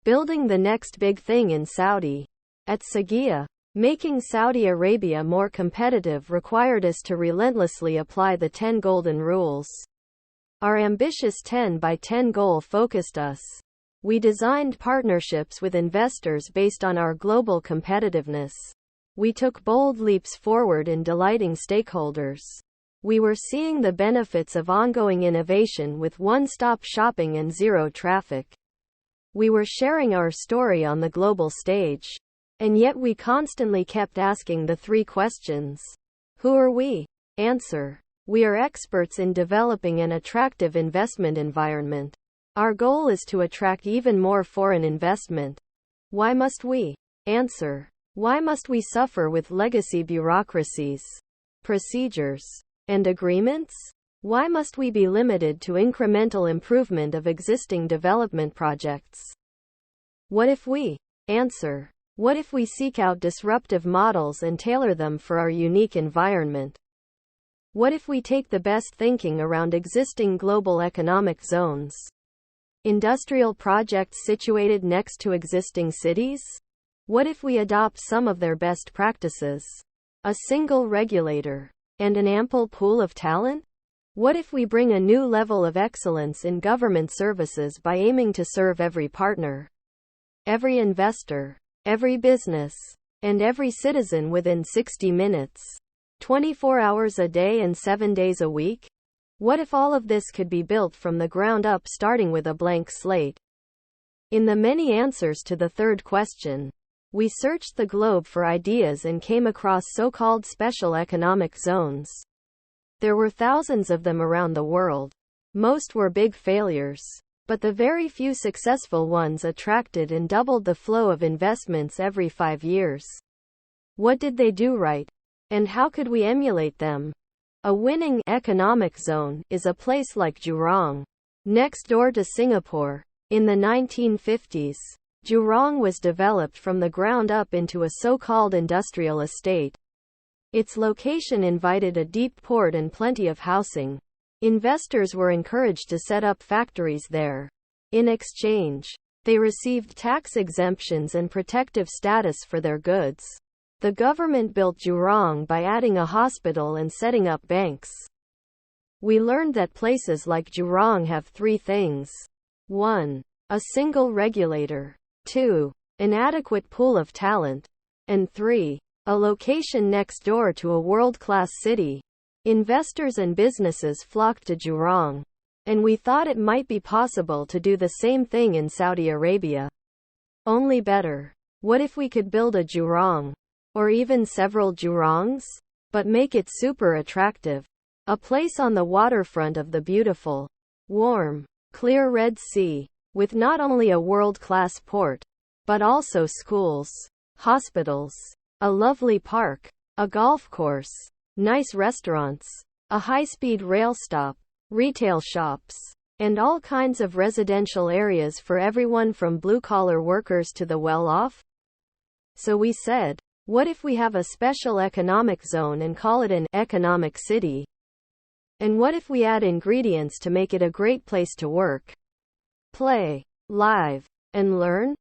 Building the next big thing in Saudi. At SAGIA, making Saudi Arabia more competitive required us to relentlessly apply the 10 golden rules. Our ambitious 10 by 10 goal focused us. We designed partnerships with investors based on our global competitiveness. We took bold leaps forward in delighting stakeholders. We were seeing the benefits of ongoing innovation with one-stop shopping and zero traffic. We were sharing our story on the global stage. And yet we constantly kept asking the 3 questions. Who are we? Answer. We are experts in developing an attractive investment environment. Our goal is to attract even more foreign investment. Why must we? Answer. Why must we suffer with legacy bureaucracies, procedures, and agreements? Why must we be limited to incremental improvement of existing development projects? What if we? Answer. What if we seek out disruptive models and tailor them for our unique environment? What if we take the best thinking around existing global economic zones? Industrial projects situated next to existing cities? What if we adopt some of their best practices? A single regulator and an ample pool of talent? What if we bring a new level of excellence in government services by aiming to serve every partner, every investor, every business, and every citizen within 60 minutes, 24 hours a day and 7 days a week? What if all of this could be built from the ground up, starting with a blank slate? In the many answers to the third question, we searched the globe for ideas and came across so-called special economic zones. There were thousands of them around the world. Most were big failures. But the very few successful ones attracted and doubled the flow of investments every 5 years. What did they do right? And how could we emulate them? A winning economic zone is a place like Jurong, next door to Singapore. In the 1950s, Jurong was developed from the ground up into a so-called industrial estate. Its location invited a deep port and plenty of housing. Investors were encouraged to set up factories there. In exchange, they received tax exemptions and protective status for their goods. The government built Jurong by adding a hospital and setting up banks. We learned that places like Jurong have 3 things. 1. A single regulator. 2. An adequate pool of talent. And 3. A location next door to a world-class city. Investors and businesses flocked to Jurong. And we thought it might be possible to do the same thing in Saudi Arabia. Only better. What if we could build a Jurong? Or even several Jurongs? But make it super attractive. A place on the waterfront of the beautiful, warm, clear Red Sea, with not only a world-class port, but also schools, hospitals, a lovely park, a golf course, nice restaurants, a high-speed rail stop, retail shops, and all kinds of residential areas for everyone from blue-collar workers to the well-off? So we said, what if we have a special economic zone and call it an economic city? And what if we add ingredients to make it a great place to work, play, live, and learn?